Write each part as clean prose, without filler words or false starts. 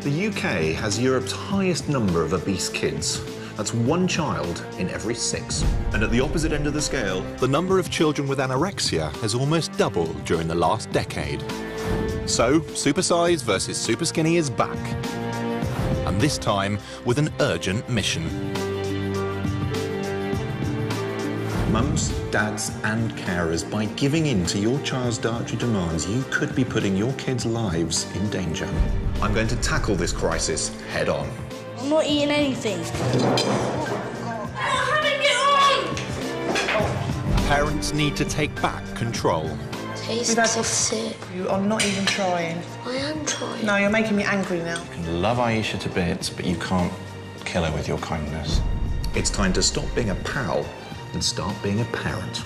The UK has Europe's highest number of obese kids. That's one child in every 6. And at the opposite end of the scale, The number of children with anorexia has almost doubled during the last decade. So, Super Size versus Super Skinny is back. And this time with an urgent mission. mums, dads and carers, by giving in to your child's dietary demands, you could be putting your kids' lives in danger. I'm going to tackle this crisis head on. I'm not eating anything. Parents need to take back control. Tastes sick. You are not even trying. I am trying. No, you're making me angry now. You can love Aisha to bits, but you can't kill her with your kindness. It's time to stop being a pal and start being a parent.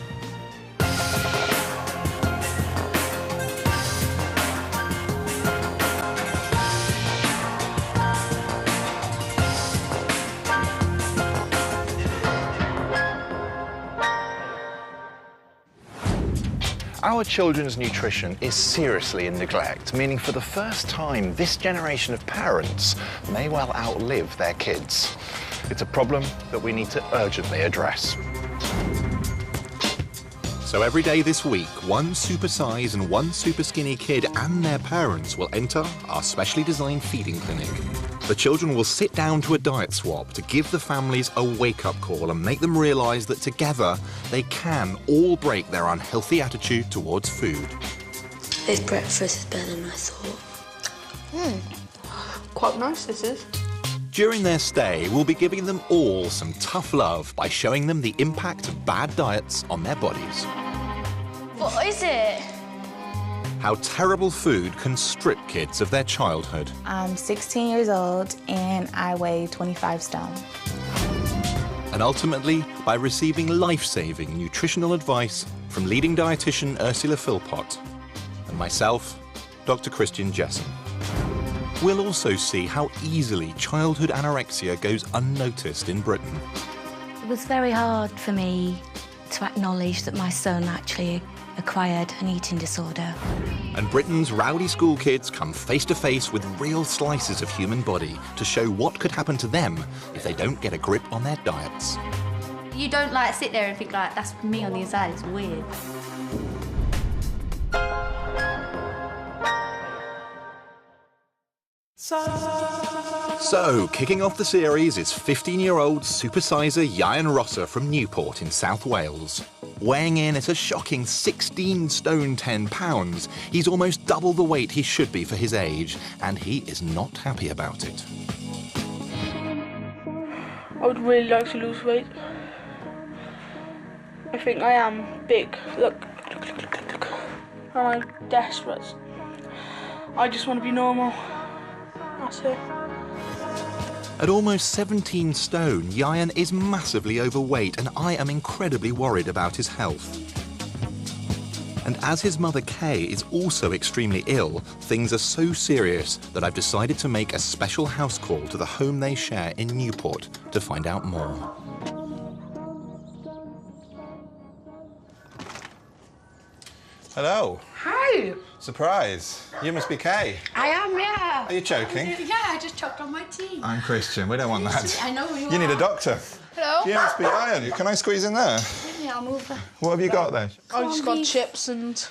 Our children's nutrition is seriously in neglect, meaning for the first time, this generation of parents may well outlive their kids. It's a problem that we need to urgently address. So every day this week, one super size and one super skinny kid and their parents will enter our specially designed feeding clinic. The children will sit down to a diet swap to give the families a wake-up call and make them realise that together they can all break their unhealthy attitude towards food. This breakfast is better than I thought. Quite nice this is. During their stay, we'll be giving them all some tough love by showing them the impact of bad diets on their bodies. What is it? How terrible food can strip kids of their childhood. I'm 16 years old and I weigh 25 stone. And ultimately, by receiving life-saving nutritional advice from leading dietitian Ursula Philpott and myself, Dr. Christian Jessen. We'll also see how easily childhood anorexia goes unnoticed in Britain. It was very hard for me to acknowledge that my son actually acquired an eating disorder. And Britain's rowdy school kids come face to face with real slices of human body to show what could happen to them if they don't get a grip on their diets. You don't like sit there and think like, that's me on the inside, it's weird. So, kicking off the series is 15-year-old supersizer Yayan Rosser from Newport in South Wales. Weighing in at a shocking 16 stone 10 pounds, he's almost double the weight he should be for his age, and he is not happy about it. I would really like to lose weight. I think I am big. Look. And I'm desperate. I just want to be normal. That's it. At almost 17 stone, Yayan is massively overweight, and I am incredibly worried about his health. And as his mother Kay is also extremely ill, things are so serious that I've decided to make a special house call to the home they share in Newport to find out more. Hello. Hi. Surprise. You must be Kay. I am, yeah. Are you joking? Yeah, I just choked on my tea. I'm Christian. We don't want that. I know you You need are. a doctor. Hello. You must be Iron. Can I squeeze in there? Yeah, I'll move there. What have you got there? I just got chips and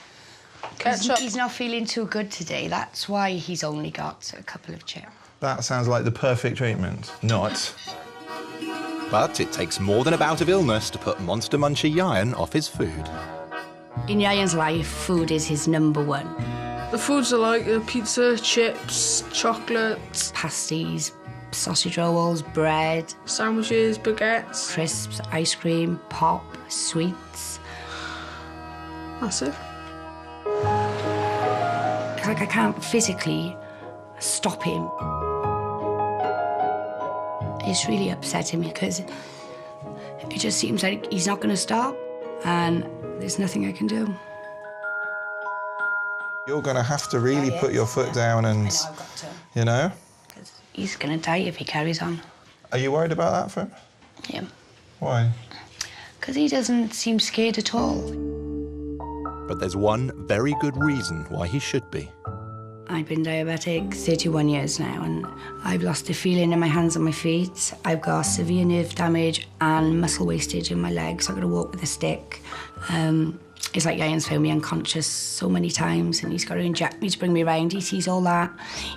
ketchup. He's not feeling too good today. That's why he's only got a couple of chips. That sounds like the perfect treatment. Not. But it takes more than a bout of illness to put Monster Muncher Yayan off his food. In Yayan's life, food is his number one. The foods are like pizza, chips, chocolates, Pasties, sausage rolls, bread, sandwiches, baguettes. crisps, ice cream, pop, sweets. That's it. It's like I can't physically stop him. It's really upsetting me because it just seems like he's not going to stop and there's nothing I can do. You're going to have to really put your foot down and, I've got to. you know? He's going to die if he carries on. Are you worried about that for him? Yeah. Why? Because he doesn't seem scared at all. But there's one very good reason why he should be. I've been diabetic 31 years now, and I've lost the feeling in my hands and my feet. I've got severe nerve damage and muscle wastage in my legs. I've got to walk with a stick. It's like Ian's found me unconscious so many times, and he's got to inject me to bring me around. He sees all that.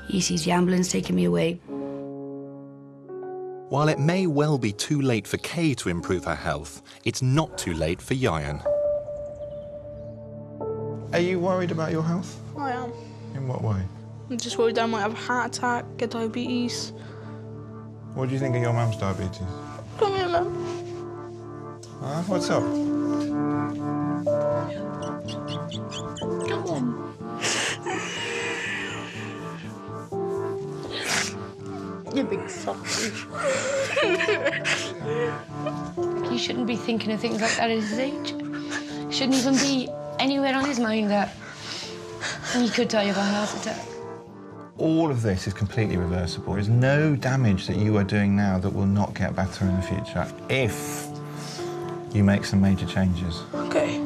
He sees the ambulance taking me away. While it may well be too late for Kay to improve her health, it's not too late for Yayan. Are you worried about your health? I am. In what way? I'm just worried I might have a heart attack, get diabetes. What do you think of your mum's diabetes? Come here, Mum. What's up? Come on. You big softy. He shouldn't be thinking of things like that at his age. Shouldn't even be anywhere on his mind that he could die of a heart attack. All of this is completely reversible. There's no damage that you are doing now that will not get better in the future if you make some major changes. Okay.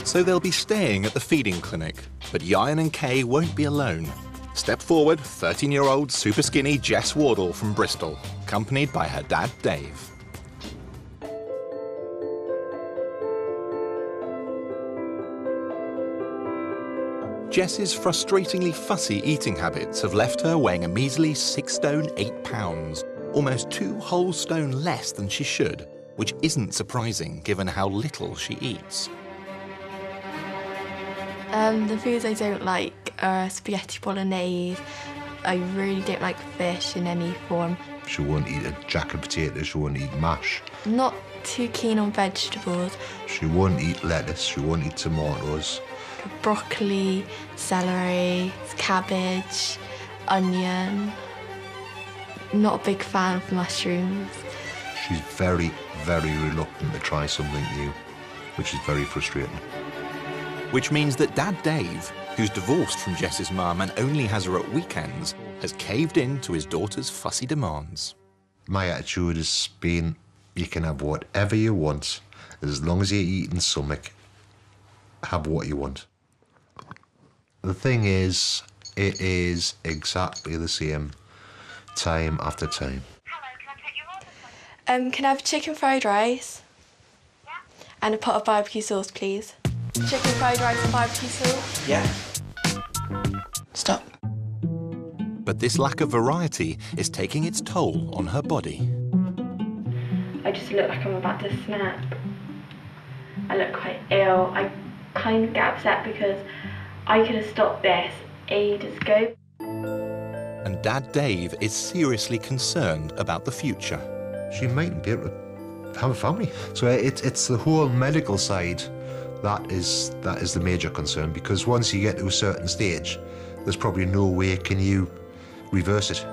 So they'll be staying at the feeding clinic, but Yayan and Kay won't be alone. Step forward, 13-year-old super skinny Jess Wardle from Bristol, accompanied by her dad, Dave. Jess's frustratingly fussy eating habits have left her weighing a measly 6 stone 8 pounds, almost 2 whole stone less than she should, which isn't surprising given how little she eats. The foods I don't like are spaghetti bolognese. I really don't like fish in any form. She won't eat a jack of potatoes, she won't eat mash. I'm not too keen on vegetables. She won't eat lettuce, she won't eat tomatoes. Broccoli, celery, cabbage, onion. Not a big fan of mushrooms. She's very, very reluctant to try something new, which is very frustrating. Which means that Dad Dave, who's divorced from Jess's mum and only has her at weekends, has caved in to his daughter's fussy demands. My attitude has been, you can have whatever you want, as long as you're eating something, have what you want. The thing is, it is exactly the same time after time. Can I have chicken fried rice? Yeah. And a pot of barbecue sauce, please. Chicken fried rice and barbecue sauce? Yeah. Stop. But this lack of variety is taking its toll on her body. I just look like I'm about to snap. I look quite ill. I kind of get upset because I could have stopped this ages ago. And Dad Dave is seriously concerned about the future. She mightn't be able to have a family. So it's the whole medical side that is the major concern, because once you get to a certain stage, there's probably no way can you reverse it.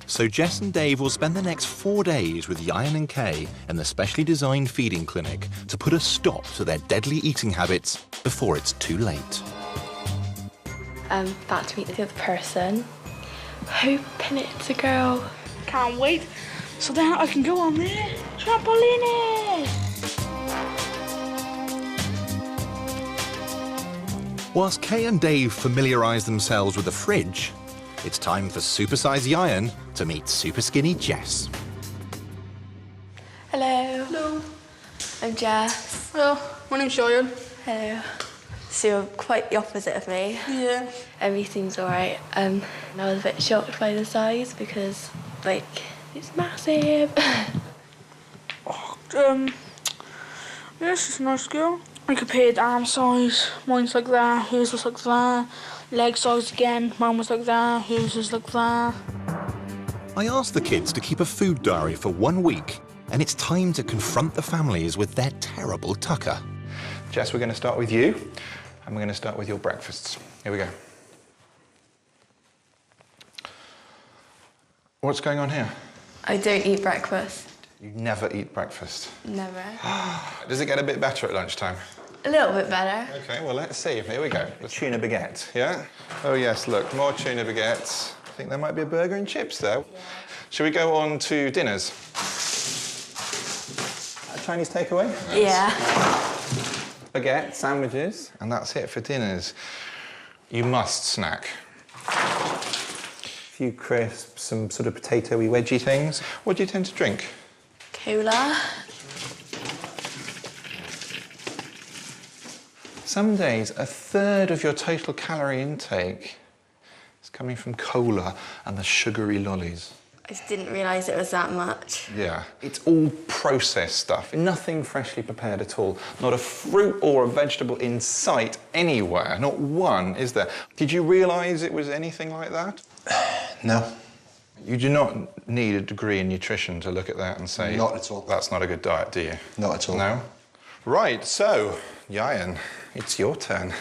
So Jess and Dave will spend the next 4 days with Yayan and Kay in the specially designed feeding clinic to put a stop to their deadly eating habits before it's too late. About to meet the other person. Hoping it's a girl. Can't wait. So then I can go on there. Trampoline! Whilst Kay and Dave familiarise themselves with the fridge, it's time for supersize Yayan to meet super skinny Jess. Hello. Hello. I'm Jess. Hello. My name's Yayan. Hello. So you're quite the opposite of me. Yeah. Everything's alright. I was a bit shocked by the size because, like, it's massive. Yeah, she's a nice girl. I compared arm size. Mine's like that, hers was like that. Leg size again, mine was like that, hers was like that. I asked the kids to keep a food diary for 1 week, and it's time to confront the families with their terrible tucker. Jess, we're going to start with you, and we're going to start with your breakfasts. Here we go. What's going on here? I don't eat breakfast. You never eat breakfast. Never. Does it get a bit better at lunchtime? A little bit better. OK, well, let's see. Here we go. The tuna baguette, yeah? Oh, yes, look, more tuna baguettes. I think there might be a burger and chips there. Yeah. Shall we go on to dinners? A Chinese takeaway? Yeah. Baguette, sandwiches, and that's it for dinners. You must snack. A few crisps, some sort of potato-y, wedgy things. What do you tend to drink? Cola. Some days, a third of your total calorie intake is coming from cola and the sugary lollies. I just didn't realise it was that much. Yeah, it's all processed stuff. Nothing freshly prepared at all. Not a fruit or a vegetable in sight anywhere. Not one, is there? Did you realise it was anything like that? No. You do not need a degree in nutrition to look at that and say... Not at all. That's not a good diet, do you? Not at all. No? Right, so, Yayan, it's your turn.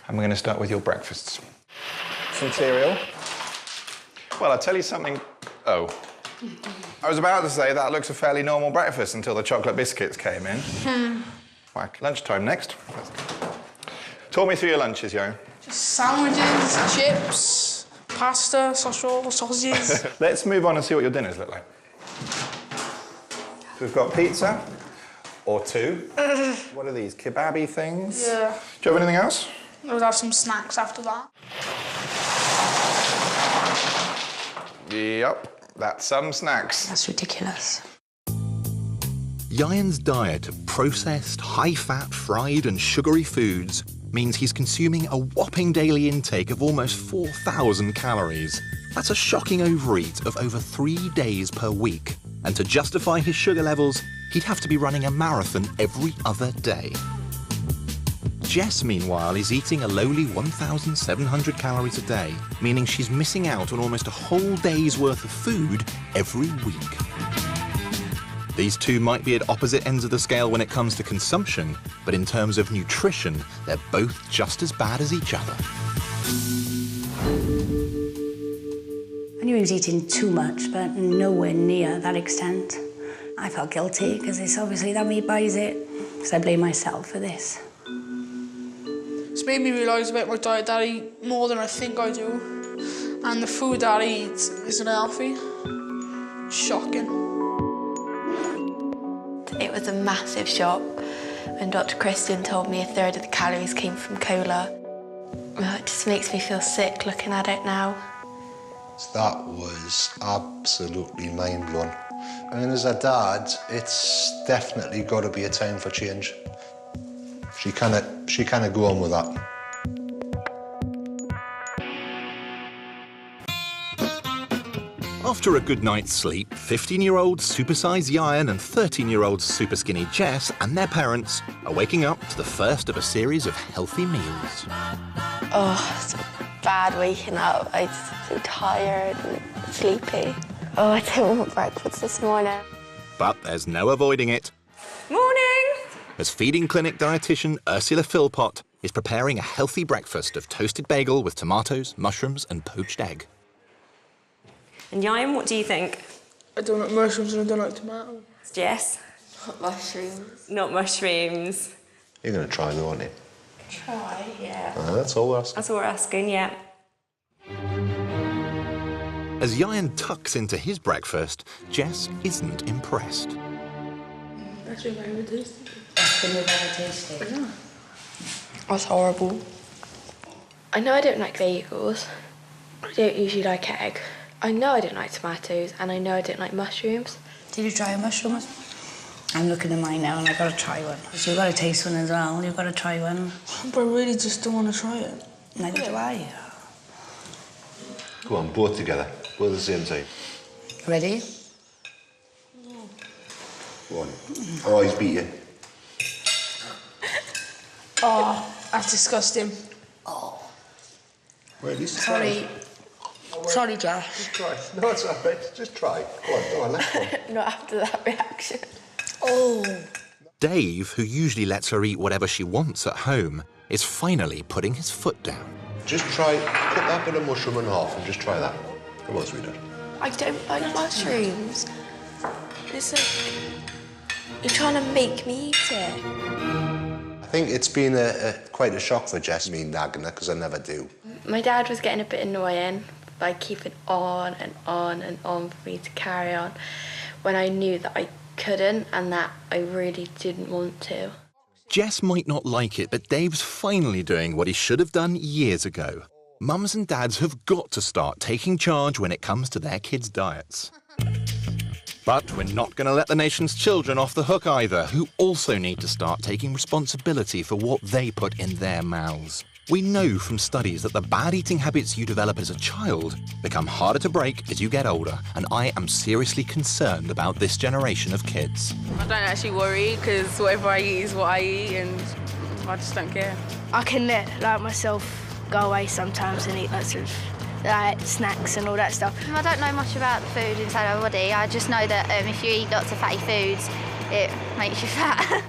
And we're going to start with your breakfasts. Some cereal. Well, I'll tell you something... Oh. I was about to say that looks a fairly normal breakfast until the chocolate biscuits came in. Whack. Lunchtime next. Talk me through your lunches, Yo. Just sandwiches, chips, pasta, sausages. Let's move on and see what your dinners look like. So we've got pizza, or two. What are these, kebabby things? Yeah. Do you have anything else? I would have some snacks after that. Yep, that's some snacks. That's ridiculous. Yayan's diet of processed, high-fat, fried and sugary foods means he's consuming a whopping daily intake of almost 4,000 calories. That's a shocking overeat of over 3 days per week. And to justify his sugar levels, he'd have to be running a marathon every other day. Jess, meanwhile, is eating a lowly 1,700 calories a day, meaning she's missing out on almost a whole day's worth of food every week. These two might be at opposite ends of the scale when it comes to consumption, but in terms of nutrition, they're both just as bad as each other. I knew he was eating too much, but nowhere near that extent. I felt guilty because it's obviously that he buys it, so I blame myself for this. It's made me realise about my diet that I eat more than I think I do. And the food that I eat isn't healthy. Shocking. It was a massive shock when Dr. Christian told me a third of the calories came from cola. Oh, it just makes me feel sick looking at it now. That was absolutely mind-blowing. I mean, as a dad, it's definitely got to be a time for change. She can't go on with that. After a good night's sleep, 15-year-old super-size Yayan and 13-year-old super-skinny Jess and their parents are waking up to the first of a series of healthy meals. Oh, it's bad waking up. I'm so tired and sleepy. Oh, I didn't want breakfast this morning. But there's no avoiding it. Morning! As feeding clinic dietitian Ursula Philpott is preparing a healthy breakfast of toasted bagel with tomatoes, mushrooms and poached egg. And Yayan, what do you think? I don't like mushrooms and I don't like tomatoes. Jess? Not mushrooms. Not mushrooms. You're going to try though, aren't you? Try, yeah. That's all we're asking. That's all we're asking, yeah. As Yayan tucks into his breakfast, Jess isn't impressed. That's your favourite dish. That's been your favourite tasting. That's horrible. I know I don't like bagels. I don't usually like egg. I know I don't like tomatoes, and I know I don't like mushrooms. Did you try a mushroom? I'm looking at mine now and I've got to try one. So you've got to taste one as well. You've got to try one. But I really just don't want to try it. Neither do I. Go on, both together. Both at the same time. Ready? Go on. Oh, he's beat you. Oh, that's disgusting. Oh. Well, at least Sorry. Sorry, Josh. Just try. No, it's all right. Just try. Go on, let's go. Not after that reaction. Oh. Dave, who usually lets her eat whatever she wants at home, is finally putting his foot down. Just try, cut that bit of mushroom in half and just try that. Come on, sweetheart. I don't like mushrooms. It's like you're trying to make me eat it. I think it's been quite a shock for Jess, me nagging her, because I never do. My dad was getting a bit annoying by keeping on and on and on for me to carry on when I knew that I couldn't and that I really didn't want to. Jess might not like it, but Dave's finally doing what he should have done years ago. Mums and dads have got to start taking charge when it comes to their kids' diets. But we're not going to let the nation's children off the hook either, who also need to start taking responsibility for what they put in their mouths. We know from studies that the bad eating habits you develop as a child become harder to break as you get older, and I am seriously concerned about this generation of kids. I don't actually worry, because whatever I eat is what I eat, and I just don't care. I can let myself go away sometimes and eat lots of snacks and all that stuff. I don't know much about the food inside our body. I just know that if you eat lots of fatty foods, it makes you fat.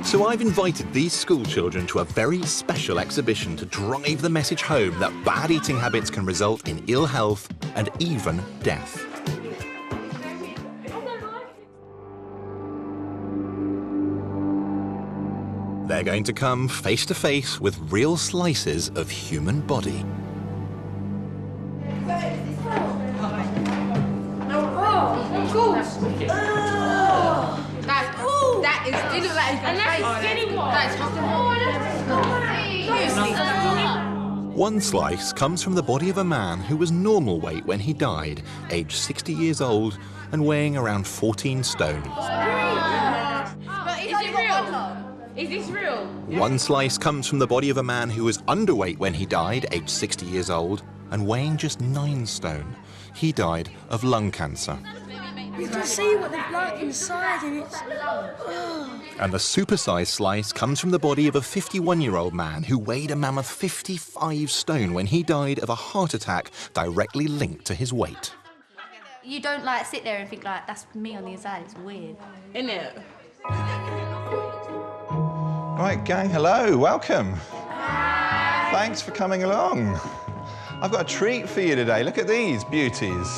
So I've invited these school children to a very special exhibition to drive the message home that bad eating habits can result in ill health and even death. They're going to come face to face with real slices of human body. That is, it looks like One slice comes from the body of a man who was normal weight when he died, aged 60 years old and weighing around 14 stone. Is it real? Is this real? One slice comes from the body of a man who was underweight when he died, aged 60 years old, and weighing just 9 stone. He died of lung cancer. You can see what they've like inside, and it's... And the supersized slice comes from the body of a 51-year-old man who weighed a mammoth 55 stone when he died of a heart attack directly linked to his weight. You don't sit there and think that's me on the inside. It's weird. Isn't it? Right, gang, hello, welcome. Thanks for coming along. I've got a treat for you today. Look at these beauties.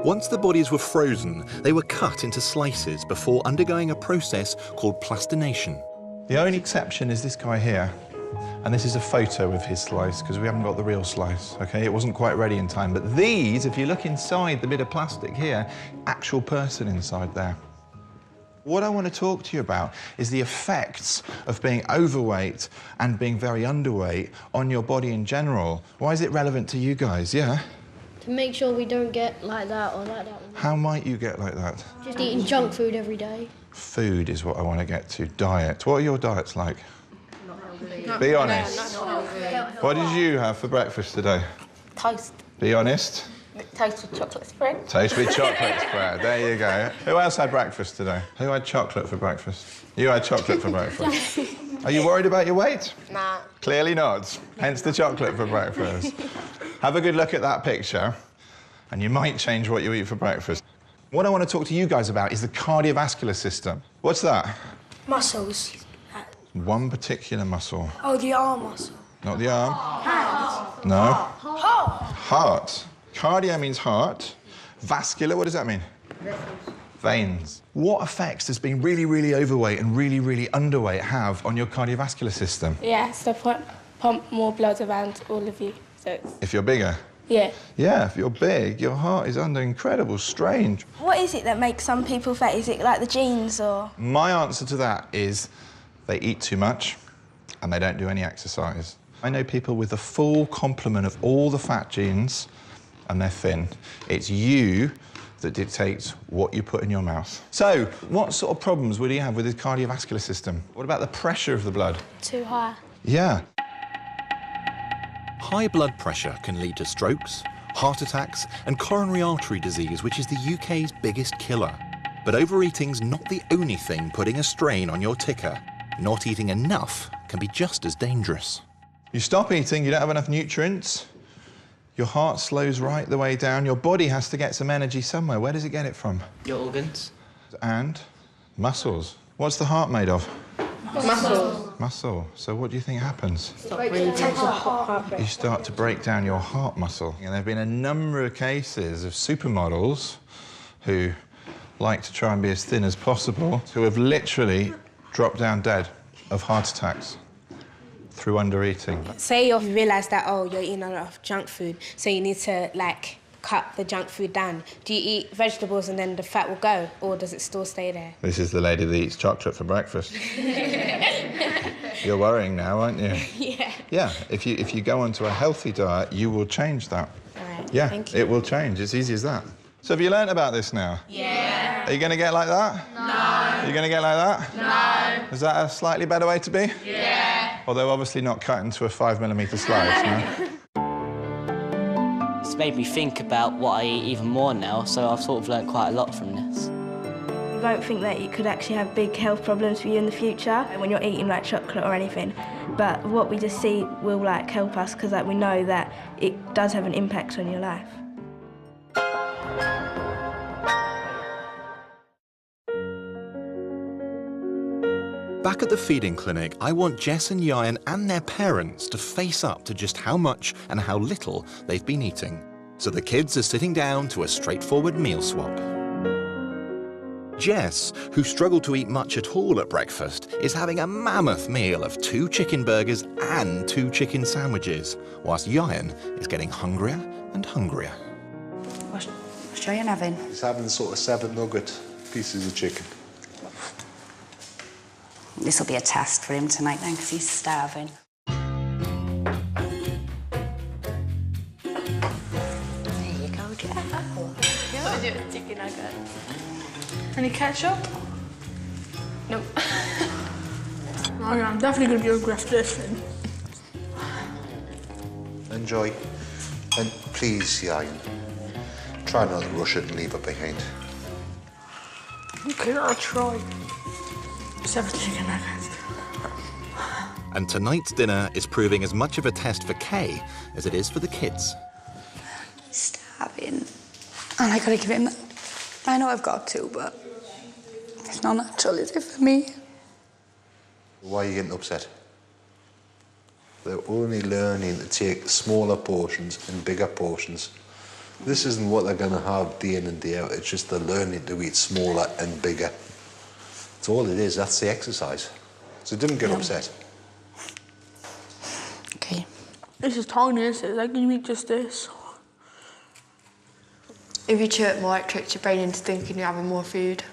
Once the bodies were frozen, they were cut into slices before undergoing a process called plastination. The only exception is this guy here. And this is a photo of his slice, because we haven't got the real slice, OK? It wasn't quite ready in time. But these, if you look inside the bit of plastic here, actual person inside there. What I want to talk to you about is the effects of being overweight and being very underweight on your body in general. Why is it relevant to you guys, yeah? To make sure we don't get like that or like that. How might you get like that? Just eating junk food every day. Food is what I want to get to. Diet. What are your diets like? Be honest. What did you have for breakfast today? Toast. Be honest. Toast with chocolate spread. Toast with chocolate spread. There you go. Who else had breakfast today? Who had chocolate for breakfast? You had chocolate for breakfast. Are you worried about your weight? Nah. Clearly not. Hence the chocolate for breakfast. Have a good look at that picture, and you might change what you eat for breakfast. What I want to talk to you guys about is the cardiovascular system. What's that? Muscles. One particular muscle. Oh, the arm muscle. Not the arm. Hands. No. Heart. Heart. Cardio means heart. Vascular, what does that mean? Veins. What effects does being really, really overweight and really, really underweight have on your cardiovascular system? Yeah, so pump more blood around all of you. So it's... If you're bigger? Yeah. Yeah, if you're big, your heart is under incredible strain. What is it that makes some people fat? Is it like the genes or...? My answer to that is they eat too much and they don't do any exercise. I know people with the full complement of all the fat genes and they're thin. It's you that dictates what you put in your mouth. So, what sort of problems would he have with his cardiovascular system? What about the pressure of the blood? Too high. Yeah. High blood pressure can lead to strokes, heart attacks and coronary artery disease, which is the UK's biggest killer. But overeating's not the only thing putting a strain on your ticker. Not eating enough can be just as dangerous. You stop eating, you don't have enough nutrients, your heart slows right the way down, your body has to get some energy somewhere. Where does it get it from? Your organs. And muscles. What's the heart made of? Muscle. Muscle. So what do you think happens? Heart. You start to break down your heart muscle. And there have been a number of cases of supermodels who like to try and be as thin as possible, who have literally drop down dead of heart attacks through undereating. Say you realise that, oh, you're eating a lot of junk food, so you need to, like, cut the junk food down. Do you eat vegetables and then the fat will go, or does it still stay there? This is the lady that eats chocolate for breakfast. You're worrying now, aren't you? Yeah. Yeah, if you go onto a healthy diet, you will change that. Right, yeah, thank you. It will change. It's easy as that. So have you learnt about this now? Yeah. Are you going to get like that? No. Are you going to get like that? No. Is that a slightly better way to be? Yeah. Although obviously not cut into a 5mm slice, no? It's made me think about what I eat even more now, so I've sort of learnt quite a lot from this. You won't think that you could actually have big health problems for you in the future when you're eating like chocolate or anything, but what we just see will like help us because like we know that it does have an impact on your life. Back at the feeding clinic, I want Jess and Yayan and their parents to face up to just how much and how little they've been eating. So the kids are sitting down to a straightforward meal swap. Jess, who struggled to eat much at all at breakfast, is having a mammoth meal of 2 chicken burgers and 2 chicken sandwiches, whilst Yayan is getting hungrier and hungrier. What's Yayan having? He's having sort of 7 nugget pieces of chicken. This will be a test for him tonight then, because he's starving. There you go, Jeff. What do with chicken nugget? Any ketchup? Nope. Oh yeah, I'm definitely going to be hungry after this thing. Enjoy. And please, Yayan, try not to rush it and leave it behind. Okay, I'll try. 7 chicken nuggets. And tonight's dinner is proving as much of a test for Kay as it is for the kids. Starving. And I gotta give him that. I know I've got to, but it's not natural, is it, for me? Why are you getting upset? They're only learning to take smaller portions and bigger portions. This isn't what they're going to have day in and day out. It's just they're learning to eat smaller and bigger. That's all it is. That's the exercise. So don't get upset. Okay. This is tiny, isn't it? Like, you eat just this. If you chew it more, it tricks your brain into thinking you're having more food.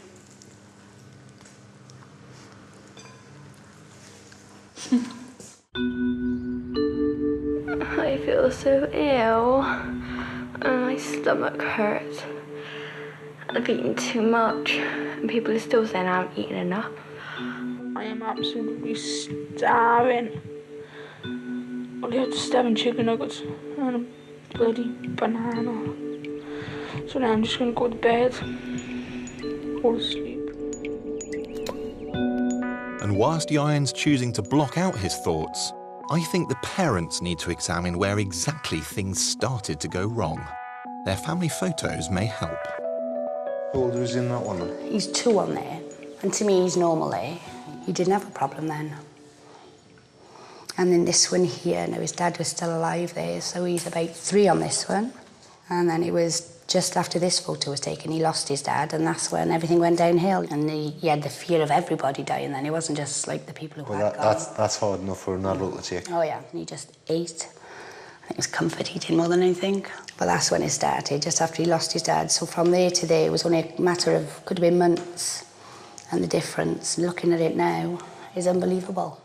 I feel so ill and my stomach hurts. I've eaten too much and people are still saying I haven't eaten enough. I am absolutely starving. Only had 7 chicken nuggets and a bloody banana. So now I'm just going to go to bed, fall asleep. And whilst Yayan's choosing to block out his thoughts, I think the parents need to examine where exactly things started to go wrong. Their family photos may help. How old was he in that one? He's 2 on there, and to me, he's normal, eh? He didn't have a problem then. And then this one here, now his dad was still alive there, so he's about 3 on this one. And then it was just after this photo was taken, he lost his dad, and that's when everything went downhill. And he had the fear of everybody dying then. It wasn't just like the people who had gone. That's hard enough for an adult to take. Oh yeah, and he just ate. I think it was comfort eating more than anything. But that's when it started, just after he lost his dad. So from there to there, it was only a matter of, could have been months. And the difference, looking at it now, is unbelievable.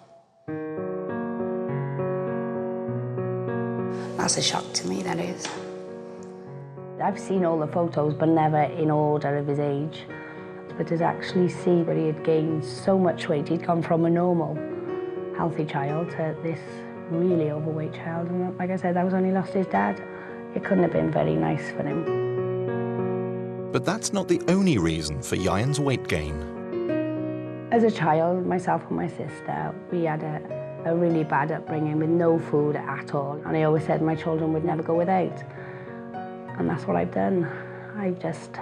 That's a shock to me, that is. I've seen all the photos, but never in order of his age. But to actually see that he had gained so much weight, he'd gone from a normal, healthy child to this really overweight child. And like I said, that was when he lost his dad. It couldn't have been very nice for him. But that's not the only reason for Yayan's weight gain. As a child, myself and my sister, we had a really bad upbringing with no food at all. And I always said my children would never go without. And that's what I've done. I just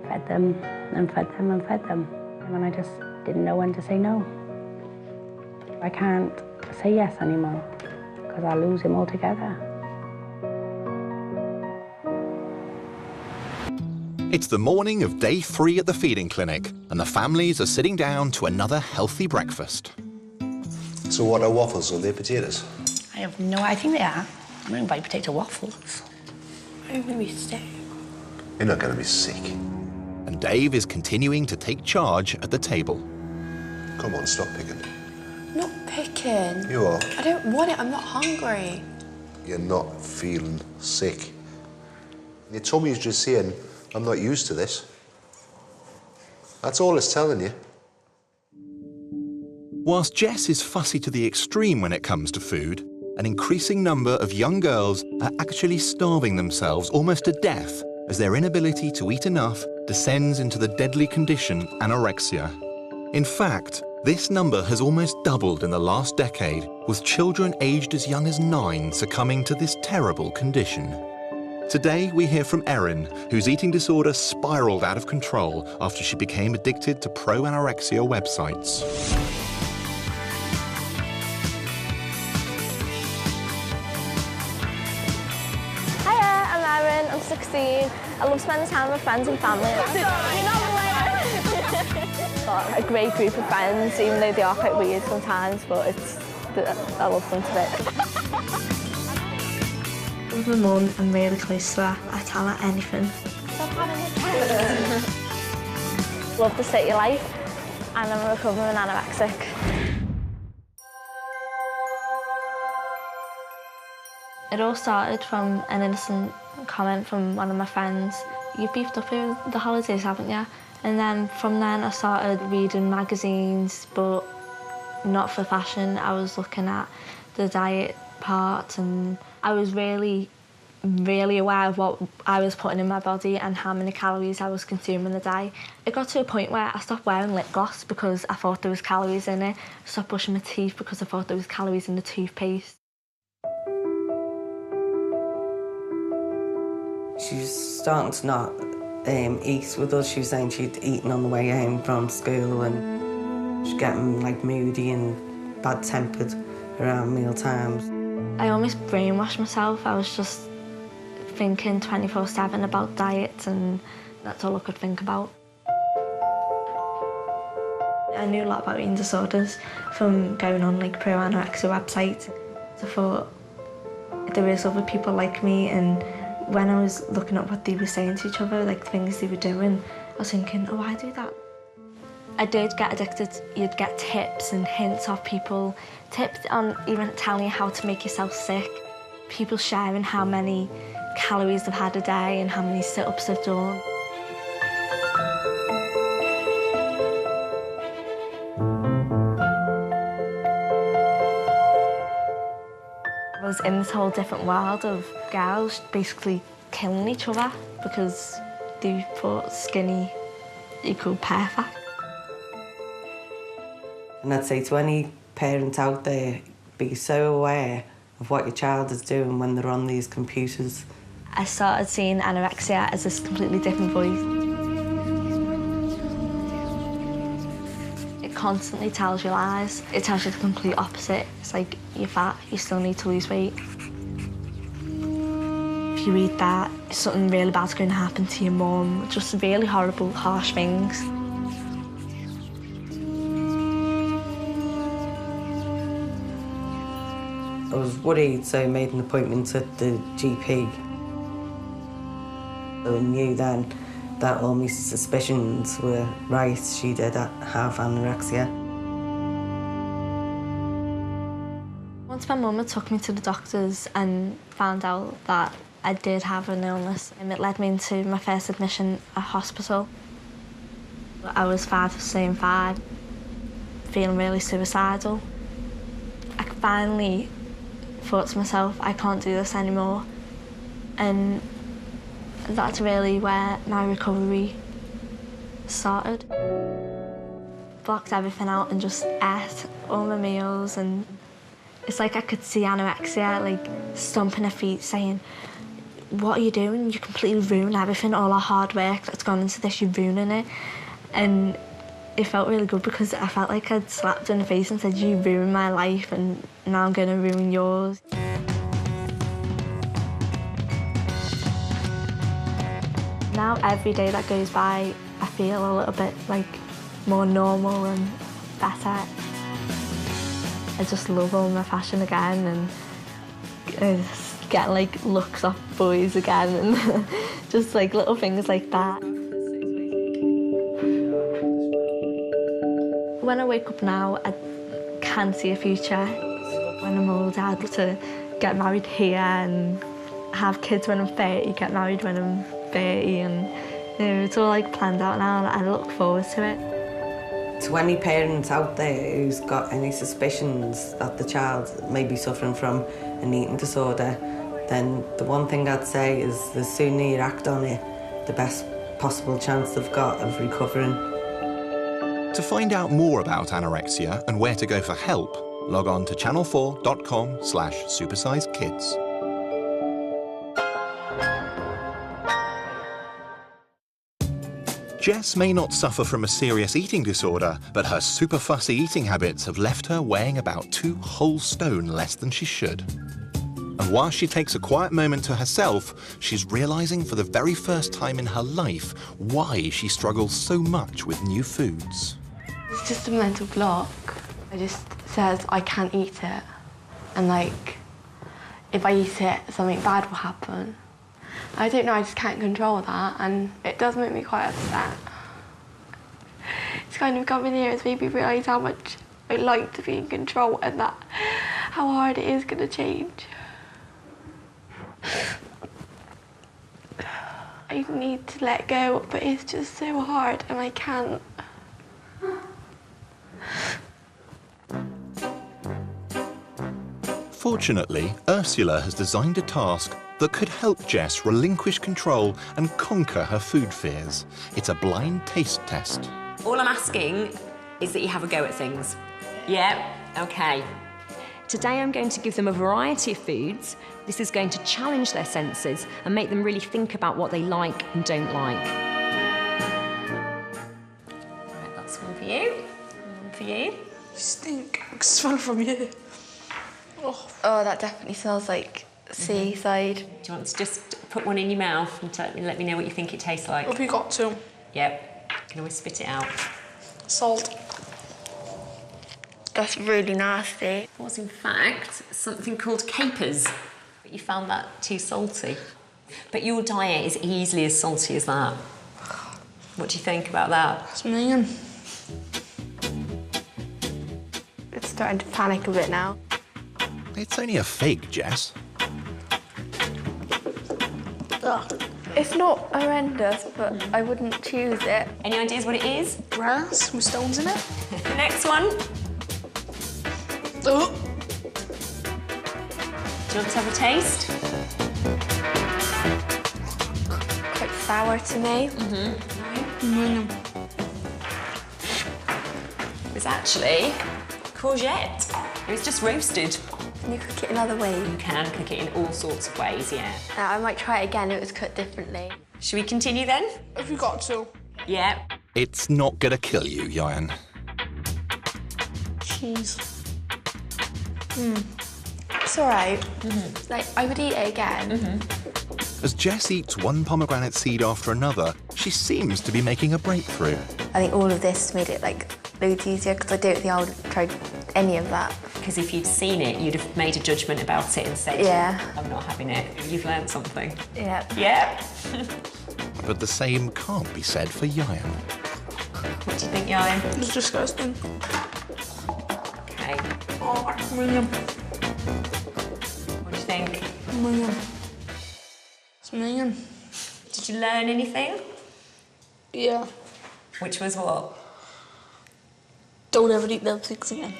fed them and fed them and fed them. And then I just didn't know when to say no. I can't say yes anymore because I'll lose him altogether. It's the morning of day 3 at the feeding clinic, and the families are sitting down to another healthy breakfast. So what are waffles? Are they potatoes? I have no idea. I think they are. I'm going to buy potato waffles. I'm going to be sick. You're not going to be sick. And Dave is continuing to take charge at the table. Come on, stop picking. Not picking. You are. I don't want it. I'm not hungry. You're not feeling sick. Your tummy's just saying, I'm not used to this. That's all it's telling you. Whilst Jess is fussy to the extreme when it comes to food, an increasing number of young girls are actually starving themselves almost to death as their inability to eat enough descends into the deadly condition anorexia. In fact, this number has almost doubled in the last decade, with children aged as young as 9 succumbing to this terrible condition. Today, we hear from Erin, whose eating disorder spiraled out of control after she became addicted to pro-anorexia websites. Hiya, I'm Erin, I'm 16. I love spending time with friends and family. Got a great group of friends, even though they are quite weird sometimes, but I love them to bits. With my mum, I'm really close to her. I tell her anything. Love the city life, and I'm a recovering anorexic. It all started from an innocent comment from one of my friends. You've beefed up over the holidays, haven't you? And then from then I started reading magazines, but not for fashion. I was looking at the diet part, and I was really aware of what I was putting in my body and how many calories I was consuming a day. It got to a point where I stopped wearing lip gloss because I thought there was calories in it. I stopped brushing my teeth because I thought there was calories in the toothpaste. She's starting to not eat with us. She was saying she'd eaten on the way home from school, and she's getting like moody and bad-tempered around meal times. I almost brainwashed myself. I was just thinking 24/7 about diets, and that's all I could think about. I knew a lot about eating disorders from going on like pro-anorexia websites. I thought there was other people like me, and when I was looking at what they were saying to each other, like the things they were doing, I was thinking, oh, I do that. I did get addicted. You'd get tips and hints of people, tips on even telling you how to make yourself sick, people sharing how many calories they've had a day and how many sit-ups they've done. I was in this whole different world of girls basically killing each other because they thought skinny equaled perfect. And I'd say to any parent out there, be so aware of what your child is doing when they're on these computers. I started seeing anorexia as this completely different voice. It constantly tells you lies. It tells you the complete opposite. It's like, you're fat, you still need to lose weight. If you eat that, something really bad's going to happen to your mum. Just really horrible, harsh things. I was worried, so I made an appointment at the GP. So I knew then that all my suspicions were right. She did have anorexia. Once my mum took me to the doctors and found out that I did have an illness, it led me into my first admission at hospital. I was 5 stone 5, feeling really suicidal. I finally thought to myself, I can't do this anymore. And that's really where my recovery started. Blocked everything out and just ate all my meals, and it's like I could see anorexia like stomping her feet saying, what are you doing? You completely ruined everything, all our hard work that's gone into this, you're ruining it. And it felt really good because I felt like I'd slapped her in the face and said, you ruined my life and now I'm gonna ruin yours. now. Every day that goes by, I feel a little bit like more normal and better. I just love all my fashion again, and I just get like looks off boys again, and just like little things like that. When I wake up now, I can see a future. When I'm older, I'd love to get married here and have kids when I'm 30, get married when I'm 30, and you know, it's all like planned out now, and I look forward to it. To any parents out there who's got any suspicions that the child may be suffering from an eating disorder, then the one thing I'd say is the sooner you act on it, the best possible chance they've got of recovering. To find out more about anorexia and where to go for help, log on to channel4.com/supersizekids. Jess may not suffer from a serious eating disorder, but her super fussy eating habits have left her weighing about 2 whole stone less than she should. And while she takes a quiet moment to herself, she's realising for the very first time in her life why she struggles so much with new foods. It's just a mental block. It just says I can't eat it. And like, if I eat it, something bad will happen. I don't know, I just can't control that, and it does make me quite upset. It's kind of coming here, it's made me realise how much I like to be in control, and that how hard it is going to change. I need to let go, but it's just so hard, and I can't. Fortunately, Ursula has designed a task that could help Jess relinquish control and conquer her food fears. It's a blind taste test. All I'm asking is that you have a go at things. Yeah, OK. Today I'm going to give them a variety of foods. This is going to challenge their senses and make them really think about what they like and don't like. Right, that's one for you. One for you. You stink. I can smell from you. Oh, that definitely smells like seaside. Do you want to just put one in your mouth and let me know what you think it tastes like? Have you got to? Yep. You can always spit it out. Salt. That's really nasty. It was, in fact, something called capers. But you found that too salty. But your diet is easily as salty as that. What do you think about that? It's minging. It's starting to panic a bit now. It's only a fig, Jess. Ugh. It's not horrendous, but I wouldn't choose it. Any ideas what it is? Grass with stones in it. The next one. Oh. Do you want to have a taste? Quite sour to me. It was actually courgette. It was just roasted. Can you cook it another way? You can cook it in all sorts of ways, yeah. I might try it again if it was cooked differently. Should we continue then? Have you got to? Yeah. It's not gonna kill you, Yayan. Cheese. It's all right. Like, I would eat it again. As Jess eats one pomegranate seed after another, she seems to be making a breakthrough. I think all of this made it like loads easier because I don't think I would have tried any of that. Because if you'd seen it, you'd have made a judgment about it and said, yeah, I'm not having it. You've learned something. Yeah. Yeah. But the same can't be said for Yayan. What do you think, Yayan? It's disgusting. Okay. Oh, minging. What do you think? Minging. It's minging. Did you learn anything? Yeah. Which was what? Don't ever eat them things again.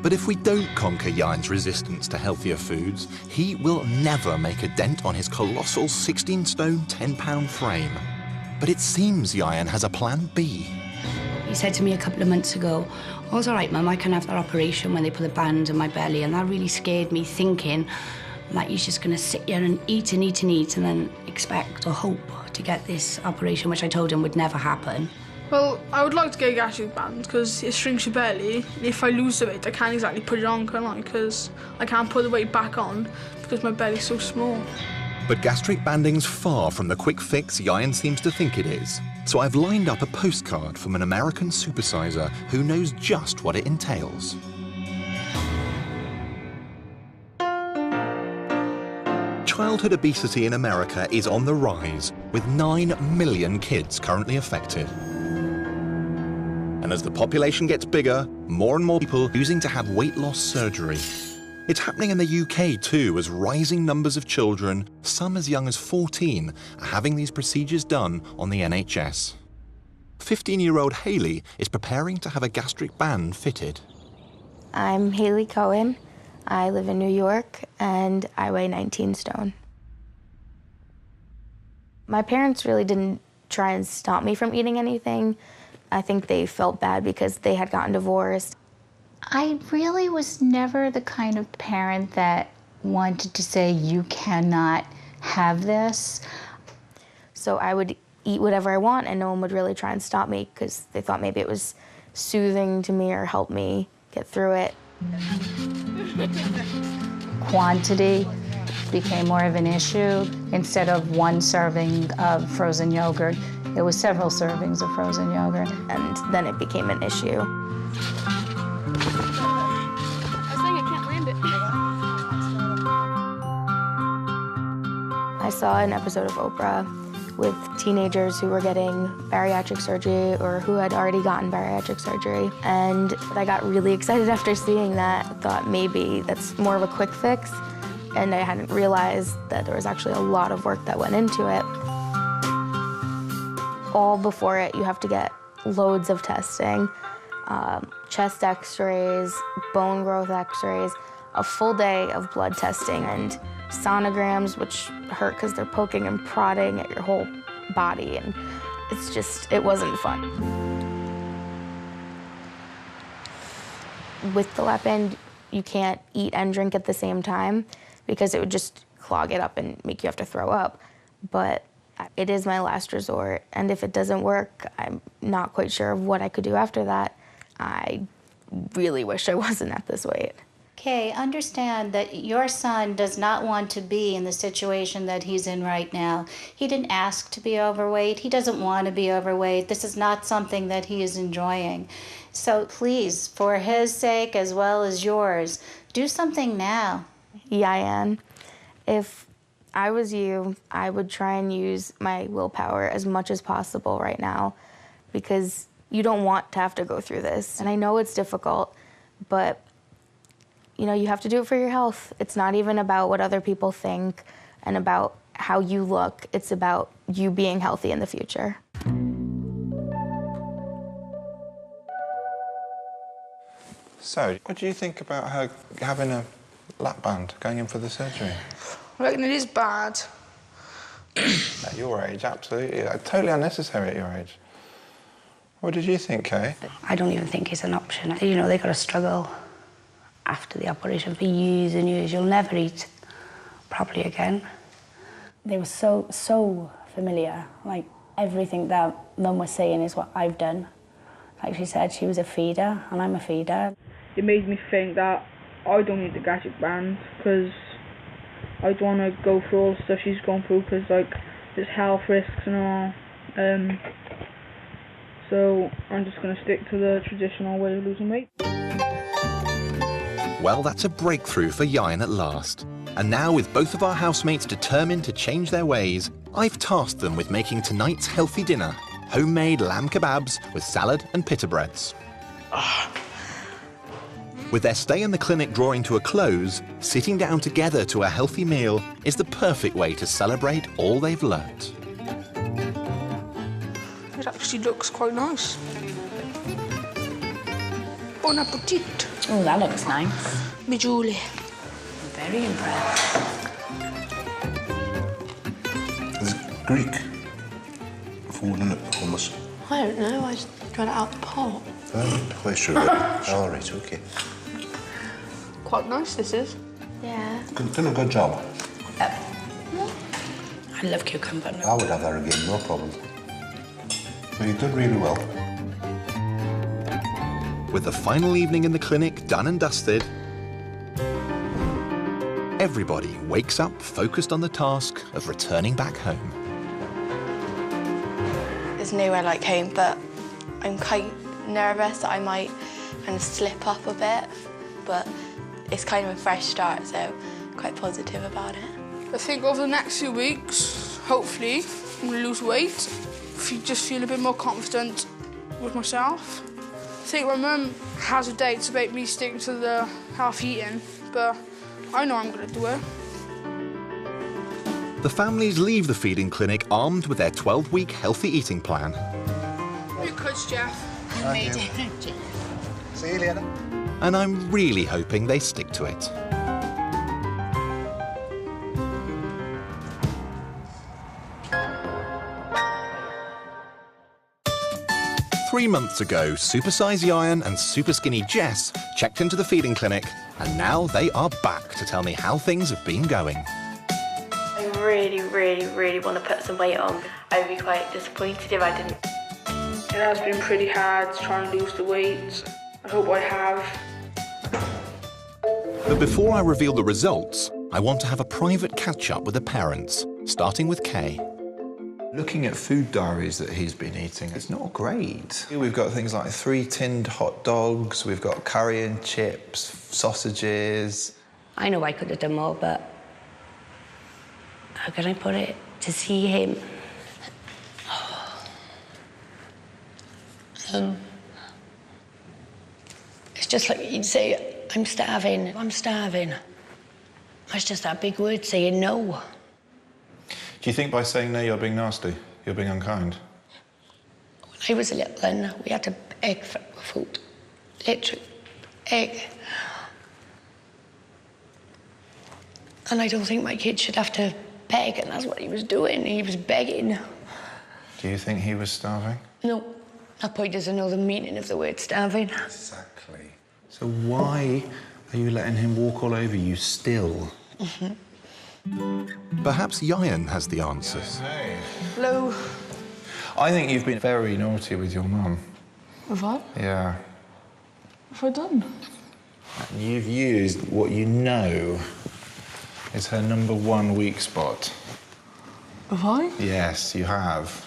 But if we don't conquer Yayan's resistance to healthier foods, he will never make a dent on his colossal 16-stone, 10-pound frame. But it seems Yayan has a plan B. He said to me a couple of months ago, oh, it's all right, Mum, I can have that operation when they put a band in my belly, and that really scared me, thinking that he's just going to sit here and eat and eat and eat and then expect or hope to get this operation, which I told him would never happen. Well, I would like to get a gastric band because it shrinks your belly. And if I lose the weight, I can't exactly put it on, can I? Because I can't put the weight back on because my belly's so small. But gastric banding's far from the quick fix Yayan seems to think it is. So I've lined up a postcard from an American supersizer who knows just what it entails. Childhood obesity in America is on the rise, with 9 million kids currently affected. And as the population gets bigger, more and more people are choosing to have weight loss surgery. It's happening in the UK too, as rising numbers of children, some as young as 14, are having these procedures done on the NHS. 15-year-old Hayley is preparing to have a gastric band fitted. I'm Hayley Cohen. I live in New York, and I weigh 19 stone. My parents really didn't try and stop me from eating anything. I think they felt bad because they had gotten divorced. I really was never the kind of parent that wanted to say, you cannot have this. So I would eat whatever I want, and no one would really try and stop me because they thought maybe it was soothing to me or help me get through it. Quantity became more of an issue. Instead of one serving of frozen yogurt, it was several servings of frozen yogurt. And then it became an issue. I saw an episode of Oprah with teenagers who were getting bariatric surgery or who had already gotten bariatric surgery. And I got really excited after seeing that. I thought maybe that's more of a quick fix. And I hadn't realized that there was actually a lot of work that went into it. All before it, you have to get loads of testing, chest x-rays, bone growth x-rays, a full day of blood testing and sonograms, which hurt because they're poking and prodding at your whole body, and it's just, it wasn't fun. With the lap band, you can't eat and drink at the same time because it would just clog it up and make you have to throw up. But it is my last resort, and if it doesn't work, I'm not quite sure of what I could do after that. I really wish I wasn't at this weight. Okay, understand that your son does not want to be in the situation that he's in right now. He didn't ask to be overweight. He doesn't want to be overweight. This is not something that he is enjoying. So please, for his sake as well as yours, do something now. Yayan, if I was you, I would try and use my willpower as much as possible right now because you don't want to have to go through this. And I know it's difficult, but you know, you have to do it for your health. It's not even about what other people think and about how you look. It's about you being healthy in the future. So, what do you think about her having a lap band, going in for the surgery? I reckon it is bad. At your age, absolutely. Totally unnecessary at your age. What did you think, Kay? I don't even think it's an option. You know, they've got to struggle after the operation for years and years. You'll never eat properly again. They were so familiar. Like, everything that Mum was saying is what I've done. Like she said, she was a feeder, and I'm a feeder. It made me think that I don't need the gastric band because I don't want to go through all the stuff she's gone through because, like, there's health risks and all. So I'm just going to stick to the traditional way of losing weight. Well, that's a breakthrough for Yayan at last. And now, with both of our housemates determined to change their ways, I've tasked them with making tonight's healthy dinner, homemade lamb kebabs with salad and pita breads. With their stay in the clinic drawing to a close, sitting down together to a healthy meal is the perfect way to celebrate all they've learnt. It actually looks quite nice. Bon appetit. Oh, that looks nice. Me Julie. I'm very impressed. It's Greek food, isn't it? Hummus. I don't know, I just got it out the pot. Oh, quite sure of it. All right, OK. Quite nice, this is. Yeah. Done a good job. I love cucumber. I would have that again, no problem. But you did really well. With the final evening in the clinic done and dusted, Everybody wakes up focused on the task of returning back home. There's nowhere like home, but I'm quite nervous that I might kind of slip up a bit, but it's kind of a fresh start, so quite positive about it. I think over the next few weeks, hopefully, I'm going to lose weight. Just feel a bit more confident with myself. I think my mum has a date to make me stick to the healthy eating, but I know I'm going to do it. The families leave the feeding clinic armed with their 12-week healthy eating plan. You could, Jeff. Thank you. See you later. And I'm really hoping they stick to it. Three months ago, Super Size Yayan and Super Skinny Jess checked into the feeding clinic, and now they are back to tell me how things have been going. I really want to put some weight on. I would be quite disappointed if I didn't. It has been pretty hard trying to lose the weight. I hope I have. But before I reveal the results, I want to have a private catch-up with the parents, starting with Kay. Looking at food diaries that he's been eating, it's not great. We've got things like 3 tinned hot dogs, we've got curry and chips, sausages. I know I could have done more, but how can I put it? To see him... it's just like you'd say, I'm starving, I'm starving. That's just that big word saying no. Do you think by saying no you're being nasty? You're being unkind? When I was little then, we had to beg for food. Literally, beg. And I don't think my kid should have to beg, and that's what he was doing. He was begging. Do you think he was starving? No, that boy doesn't know the meaning of the word starving. Exactly. So why are you letting him walk all over you still? Perhaps Yayan has the answers. Hello. I think you've been very naughty with your mum. Have I? Yeah. What have I done? And you've used what you know is her #1 weak spot. Have I? Yes, you have.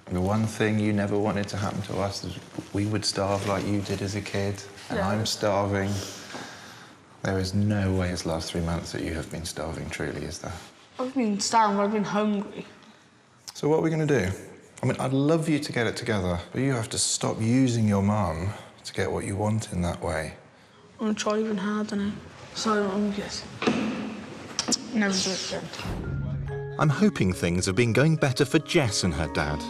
The one thing you never wanted to happen to us is we would starve like you did as a kid, and Yeah. I'm starving. There is no way it's the last 3 months that you have been starving, truly, is there? I've been starving, but I've been hungry. So what are we going to do? I mean, I'd love you to get it together, but you have to stop using your mum to get what you want in that way. I'm going to try even harder now. So I'm guessing. Never do it again. I'm hoping things have been going better for Jess and her dad.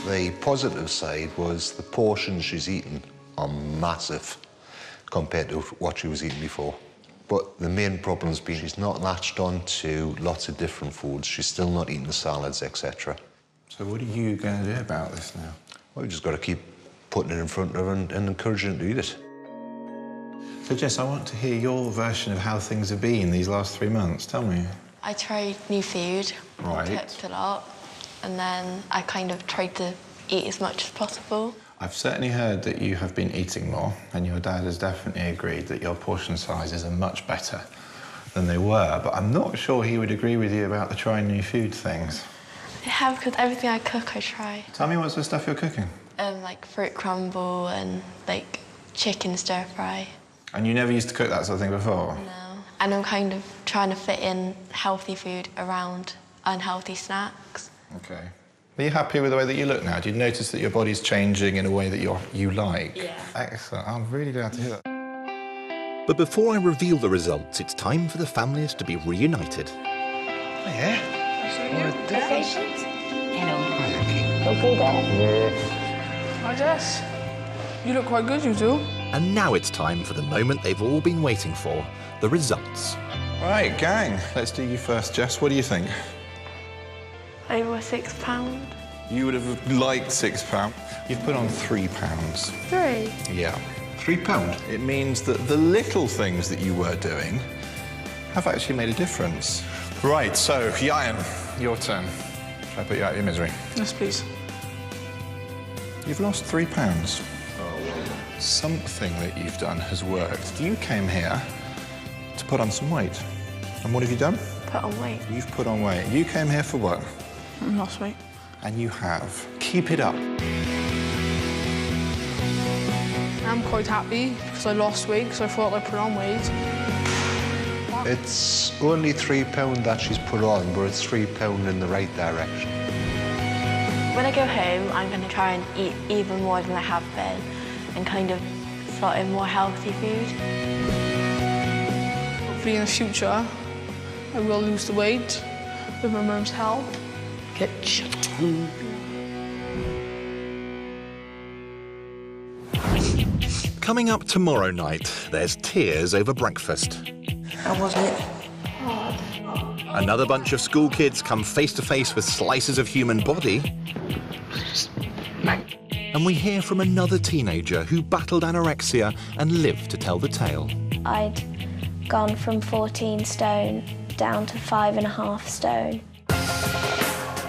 The positive side was the portions she's eaten are massive compared to what she was eating before. But the main problem's been she's not latched on to lots of different foods. She's still not eating the salads, etc. So what are you going to do about this now? Well, we've just got to keep putting it in front of her and encouraging her to eat it. So, Jess, I want to hear your version of how things have been these last 3 months. Tell me. I tried new food, Right. cooked a lot, and then I kind of tried to eat as much as possible. I've certainly heard that you have been eating more, and your dad has definitely agreed that your portion sizes are much better than they were, but I'm not sure he would agree with you about the trying new food things. I have, because everything I cook, I try. Tell me what's the stuff you're cooking. Like fruit crumble and like chicken stir fry. And you never used to cook that sort of thing before? No. And I'm kind of trying to fit in healthy food around unhealthy snacks. Okay. Are you happy with the way that you look now? Do you notice that your body's changing in a way that you like? Yeah. Excellent. I'm really glad to hear that. But before I reveal the results, it's time for the families to be reunited. Yeah. Okay, Dad. Hi, Jess. You look quite good, you do. And now it's time for the moment they've all been waiting for, the results. Right, gang. Let's do you first, Jess. What do you think? Over £6. You would have liked £6. You've put on £3. 3? Yeah. £3. It means that the little things that you were doing have actually made a difference. Right, so, Yayan, your turn. Shall I put you out of your misery? Yes, please. You've lost £3. Something that you've done has worked. You came here to put on some weight. And what have you done? Put on weight. You've put on weight. You came here for what? Last week. And you have. Keep it up. I'm quite happy because I lost weight because I thought I put on weight. It's only £3 that she's put on, but it's £3 in the right direction. When I go home, I'm going to try and eat even more than I have been and kind of slot in more healthy food. Hopefully in the future, I will lose the weight with my mum's help. Coming up tomorrow night, there's tears over breakfast. How was it? Another bunch of school kids come face to face with slices of human body. And we hear from another teenager who battled anorexia and lived to tell the tale. I'd gone from 14 stone down to 5.5 stone.